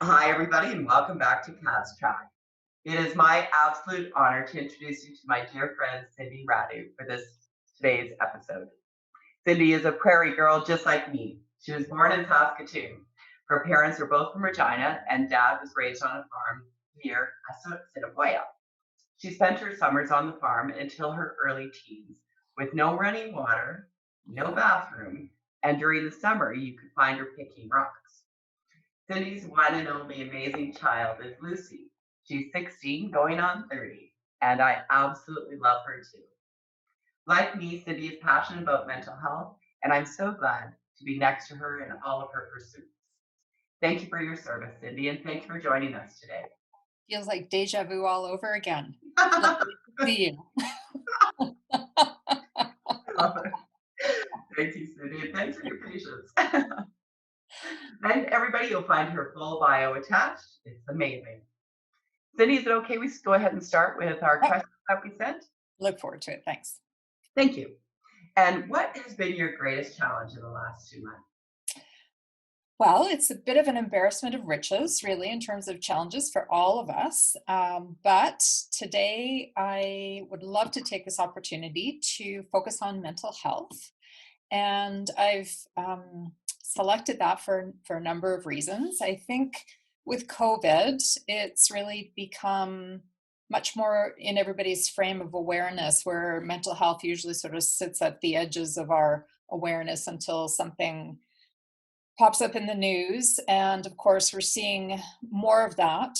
Hi, everybody, and welcome back to Cat's Track. It is my absolute honor to introduce you to my dear friend Cindy Radu for today's episode. Cindy is a prairie girl just like me. She was born in Saskatoon. Her parents were both from Regina, and dad was raised on a farm near Assiniboia. She spent her summers on the farm until her early teens, with no running water, no bathroom, and during the summer you could find her picking rocks. Cindy's one and only amazing child is Lucy. She's 16, going on 30, and I absolutely love her too. Like me, Cindy is passionate about mental health, and I'm so glad to be next to her in all of her pursuits. Thank you for your service, Cindy, and thank you for joining us today. Feels like deja vu all over again. I Lovely to see you. love it. Thank you, Cindy, and thanks for your patience. And everybody, you'll find her full bio attached. It's amazing. Cindy, is it okay we go ahead and start with our Yep, questions that we sent? look forward to it. Thanks. Thank you. And what has been your greatest challenge in the last 2 months? Well, it's a bit of an embarrassment of riches, really, in terms of challenges for all of us. But today, I would love to take this opportunity to focus on mental health. And I've selected that for a number of reasons. I think with COVID, it's really become much more in everybody's frame of awareness, where mental health usually sort of sits at the edges of our awareness until something pops up in the news. And of course, we're seeing more of that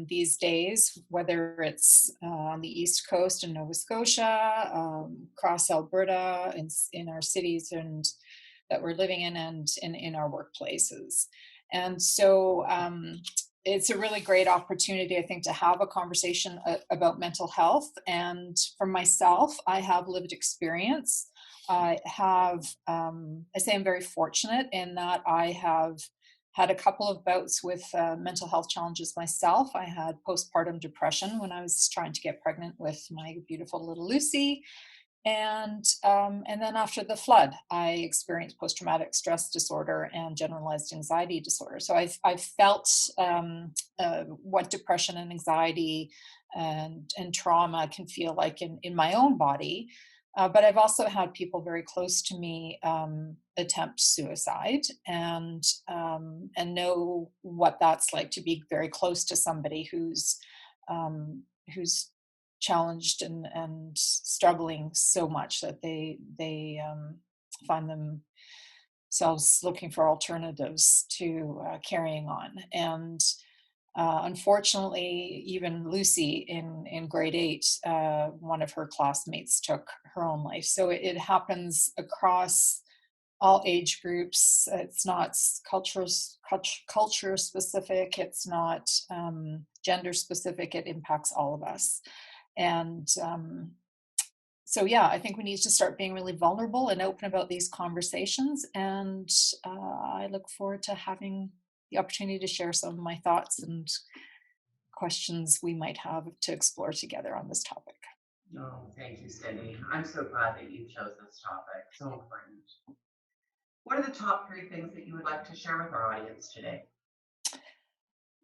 these days, whether it's on the East Coast in Nova Scotia, across Alberta, in our cities and that we're living in, and in our workplaces. And so it's a really great opportunity, I think, to have a conversation about mental health. And for myself, I have lived experience. I say I'm very fortunate in that I have had a couple of bouts with mental health challenges myself. I had postpartum depression when I was trying to get pregnant with my beautiful little Lucy. And then after the flood, I experienced post-traumatic stress disorder and generalized anxiety disorder. So I've felt what depression and anxiety and trauma can feel like in my own body. But I've also had people very close to me attempt suicide, and know what that's like to be very close to somebody who's challenged and struggling so much that they find themselves looking for alternatives to carrying on. And unfortunately, even Lucy in grade 8, one of her classmates took her own life. So it happens across all age groups. It's not culture specific. It's not gender specific. It impacts all of us. And so, yeah, I think we need to start being really vulnerable and open about these conversations. And I look forward to having the opportunity to share some of my thoughts and questions we might have to explore together on this topic. Oh, thank you, Cindy. I'm so glad that you chose this topic. So important. What are the top three things that you would like to share with our audience today?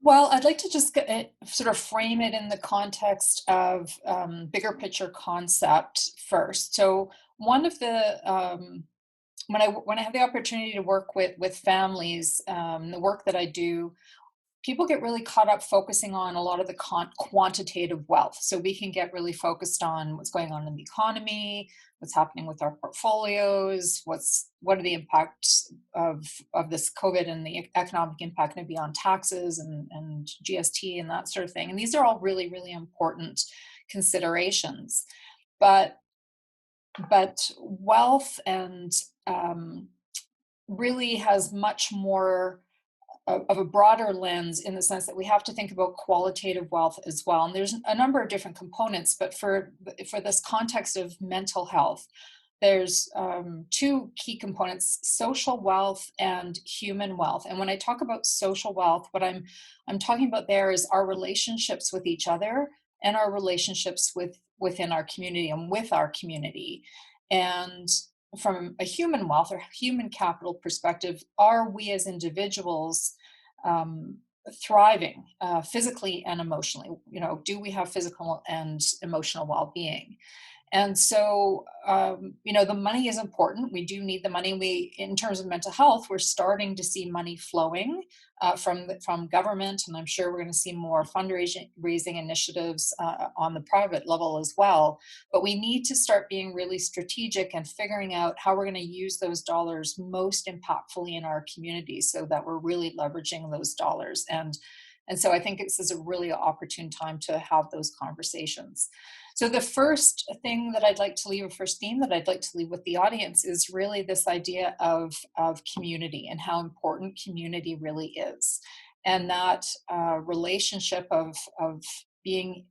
Well, I'd like to just sort of frame it in the context of bigger picture concept first. So, one of the when I have the opportunity to work with families, the work that I do, people get really caught up focusing on a lot of the quantitative wealth. So we can get really focused on what's going on in the economy, what's happening with our portfolios, what are the impacts of this COVID and the economic impact going to be on taxes and GST and that sort of thing. And these are all really, really important considerations. But wealth and really has much more of a broader lens, in the sense that we have to think about qualitative wealth as well. And there's a number of different components, but for this context of mental health, there's two key components: social wealth and human wealth. And when I talk about social wealth, what I'm talking about there is our relationships with each other and our relationships within our community and with our community. And from a human wealth or human capital perspective, are we as individuals thriving physically and emotionally. Do we have physical and emotional well-being? And so, the money is important. We do need the money. In terms of mental health, we're starting to see money flowing from government, and I'm sure we're going to see more fundraising initiatives on the private level as well. But we need to start being really strategic and figuring out how we're going to use those dollars most impactfully in our communities, so that we're really leveraging those dollars. And so I think this is a really opportune time to have those conversations. So the first thing that I'd like to leave, a first theme that I'd like to leave with the audience, is really this idea of community and how important community really is. And that relationship of being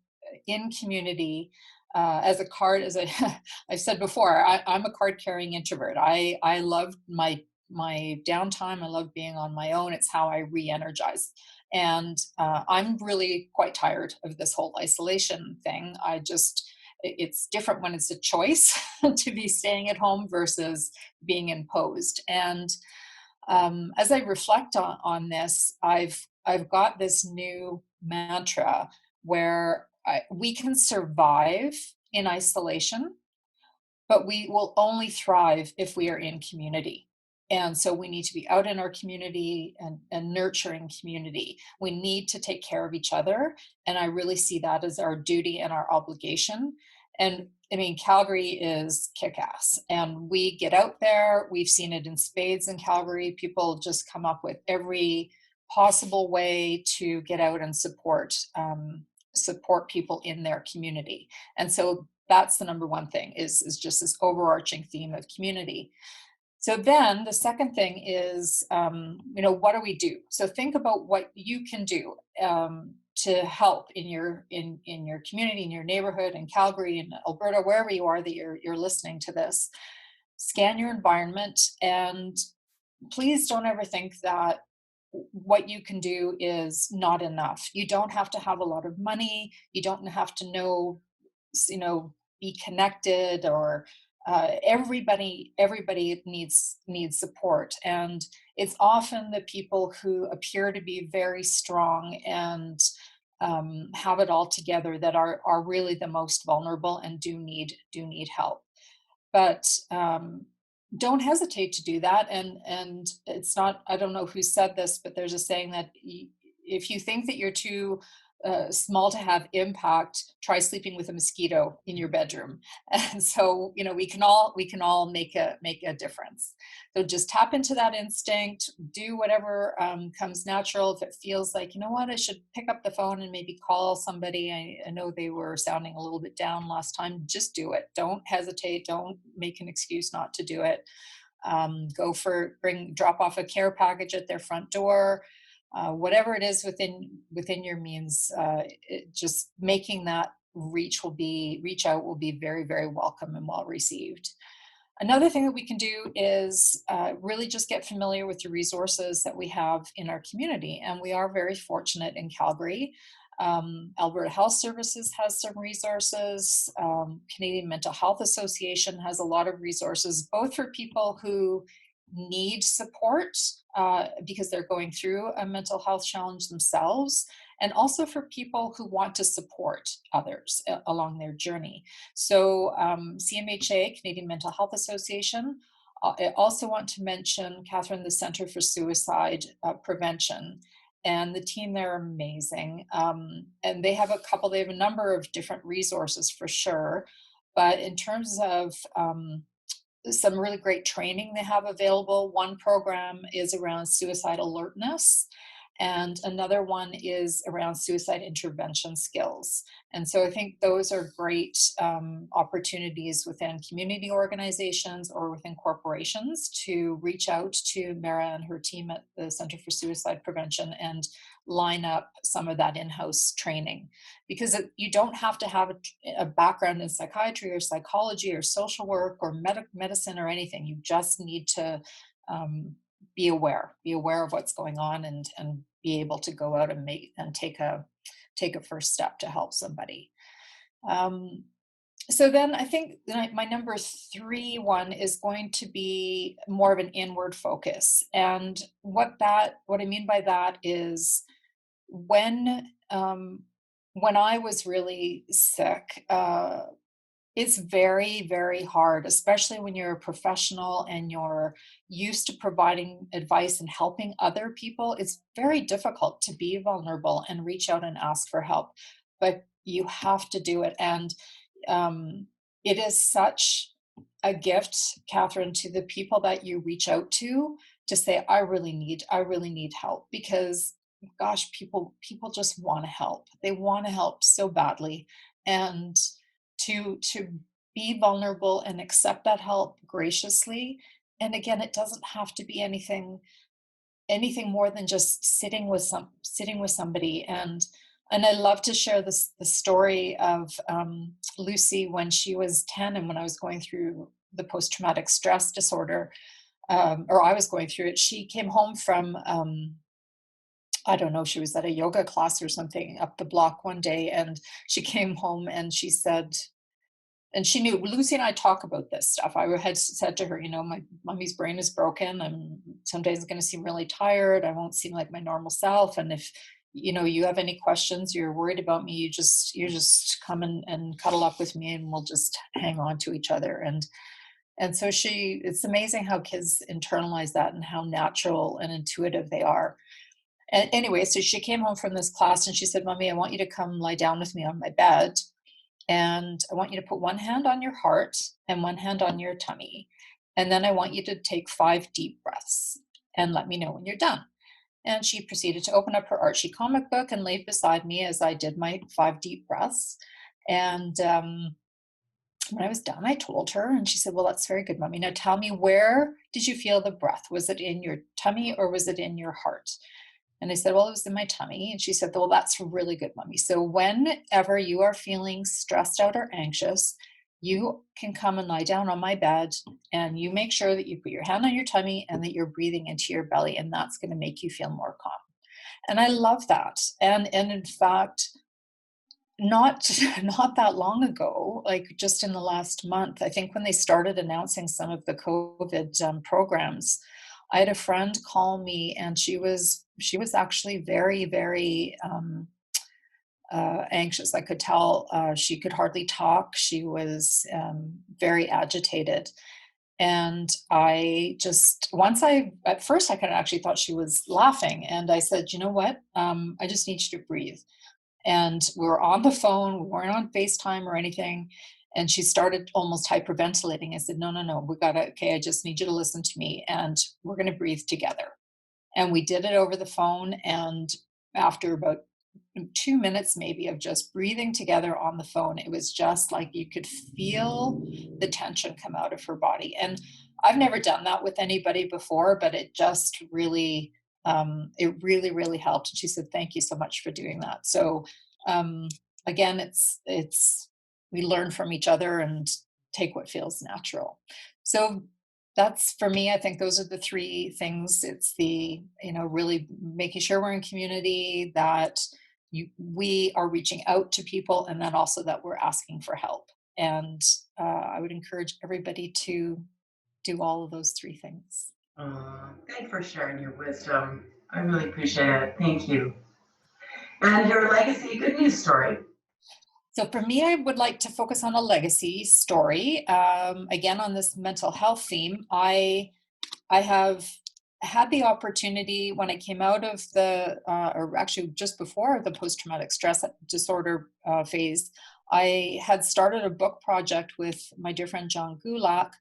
in community as I've said before, I'm a card carrying introvert. I love my downtime. I love being on my own. It's how I re-energize. And I'm really quite tired of this whole isolation thing. It's different when it's a choice to be staying at home versus being imposed. And as I reflect on this, I've got this new mantra where we can survive in isolation, but we will only thrive if we are in community. And so we need to be out in our community and nurturing community. We need to take care of each other. And I really see that as our duty and our obligation. And I mean, Calgary is kick-ass, and we get out there. We've seen it in spades in Calgary. People just come up with every possible way to get out and support people in their community. And so that's the number one thing, is just this overarching theme of community. So then the second thing is, what do we do? So think about what you can do to help in your community, in your neighborhood, in Calgary, in Alberta, wherever you are that you're listening to this. Scan your environment, and please don't ever think that what you can do is not enough. You don't have to have a lot of money. You don't have to be connected, or everybody needs support. And it's often the people who appear to be very strong and have it all together that are really the most vulnerable and do need help. But don't hesitate to do that. And it's not, I don't know who said this, but there's a saying that if you think that you're too small to have impact, try sleeping with a mosquito in your bedroom. And so, we can all make a difference. So just tap into that instinct, do whatever comes natural. If it feels like, I should pick up the phone and maybe call somebody. I know they were sounding a little bit down last time. Just do it. Don't hesitate. Don't make an excuse not to do it. Drop off a care package at their front door. Whatever it is within your means, just making that reach out will be very, very welcome and well received. Another thing that we can do is really just get familiar with the resources that we have in our community. And we are very fortunate in Calgary. Alberta Health Services has some resources. Canadian Mental Health Association has a lot of resources, both for people who need support because they're going through a mental health challenge themselves, and also for people who want to support others along their journey. So CMHA, Canadian Mental Health Association. I also want to mention, Catherine, the Centre for Suicide Prevention. And the team there are amazing. And they have a number of different resources for sure. But in terms of some really great training they have available. One program is around suicide alertness, and another one is around suicide intervention skills. And so I think those are great opportunities within community organizations or within corporations to reach out to Mara and her team at the Center for Suicide Prevention and line up some of that in-house training. Because you don't have to have a background in psychiatry or psychology or social work or medicine or anything. You just need to be aware of what's going on, and be able to go out and take a first step to help somebody. So then I think my number 3 one is going to be more of an inward focus. And what I mean by that is when I was really sick, it's very, very hard, especially when you're a professional and you're used to providing advice and helping other people. It's very difficult to be vulnerable and reach out and ask for help, but you have to do it. And um, it is such a gift, Catherine, to the people that you reach out to say, I really need help, because gosh, people just want to help. They want to help so badly. And to be vulnerable and accept that help graciously. And again, it doesn't have to be anything more than just sitting with somebody. And I love to share the story of Lucy when she was 10, and when I was going through the post-traumatic stress disorder, or I was going through it. She came home from I don't know, she was at a yoga class or something up the block one day, and she came home and she said, and she knew Lucy and I talk about this stuff. I had said to her, my mommy's brain is broken. I'm some days going to seem really tired. I won't seem like my normal self. And if you have any questions, you're worried about me, you just come and cuddle up with me, and we'll just hang on to each other. And so it's amazing how kids internalize that and how natural and intuitive they are. And anyway, so she came home from this class and she said, Mommy, I want you to come lie down with me on my bed. And I want you to put one hand on your heart and one hand on your tummy. And then I want you to take 5 deep breaths and let me know when you're done. And she proceeded to open up her Archie comic book and lay beside me as I did my 5 deep breaths. And when I was done, I told her, and she said, Well, that's very good, Mommy. Now tell me, where did you feel the breath? Was it in your tummy or was it in your heart? And I said, Well, it was in my tummy. And she said, Well, that's really good, Mommy. So whenever you are feeling stressed out or anxious, you can come and lie down on my bed, and you make sure that you put your hand on your tummy and that you're breathing into your belly, and that's going to make you feel more calm. And I love that. And in fact, not not that long ago, like just in the last month, I think when they started announcing some of the COVID programs, I had a friend call me, and she was actually very, very anxious. I could tell she could hardly talk. She was very agitated. And at first I kind of actually thought she was laughing. And I said, you know what? I just need you to breathe. And we were on the phone, we weren't on FaceTime or anything. And she started almost hyperventilating. I said, no, okay, I just need you to listen to me, and we're going to breathe together. And we did it over the phone. And after about 2 minutes maybe of just breathing together on the phone, it was just like you could feel the tension come out of her body. And I've never done that with anybody before, but it just really it really, really helped. And she said, Thank you so much for doing that. So um, again, it's we learn from each other and take what feels natural. So that's, for me, I think those are the 3 things. It's the really making sure we're in community, that we are reaching out to people, and then also that we're asking for help. And I would encourage everybody to do all of those 3 things. Thanks for sharing your wisdom. I really appreciate it. Thank you. And your legacy good news story. So for me, I would like to focus on a legacy story. Again, on this mental health theme, I have had the opportunity when I came out of or actually just before the post-traumatic stress disorder phase, I had started a book project with my dear friend John Gulak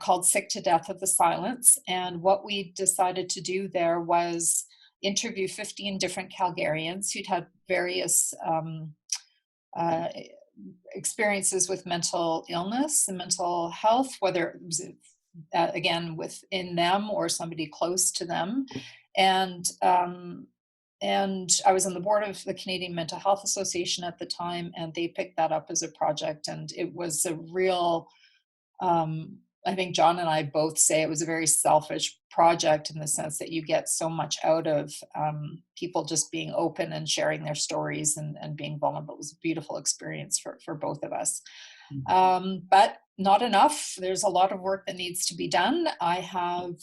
called Sick to Death of the Silence. And what we decided to do there was interview 15 different Calgarians who'd had various uh, experiences with mental illness and mental health, whether it was again within them or somebody close to them. And I was on the board of the Canadian Mental Health Association at the time, and they picked that up as a project. And it was a real, I think John and I both say it was a very selfish project, in the sense that you get so much out of people just being open and sharing their stories and being vulnerable. It was a beautiful experience for both of us. But not enough. There's a lot of work that needs to be done. I have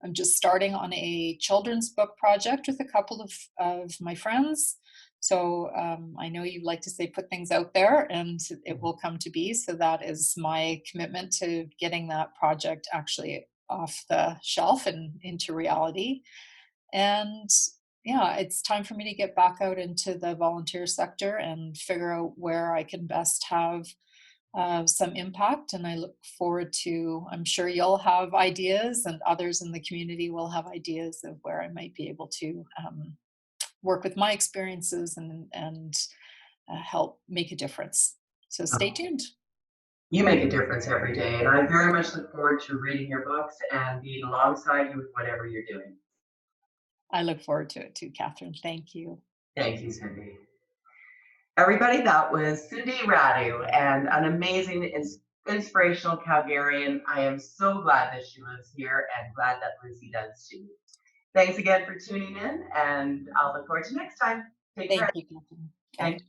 I'm just starting on a children's book project with a couple of my friends. So I know you like to say put things out there and it will come to be. So that is my commitment to getting that project actually off the shelf and into reality. And yeah, it's time for me to get back out into the volunteer sector and figure out where I can best have some impact. And I look forward to, I'm sure you'll have ideas and others in the community will have ideas of where I might be able to work with my experiences and help make a difference. So stay Oh, tuned. you make a difference every day, and I very much look forward to reading your books and being alongside you with whatever you're doing. I look forward to it too, Catherine. Thank you. Thank you, Cindy. Everybody, that was Cindy Radu, and an amazing, inspirational Calgarian. I am so glad that she lives here and glad that Lucy does too. Thanks again for tuning in, and I'll look forward to next time. Take care. Thank you, Catherine. Thank Catherine.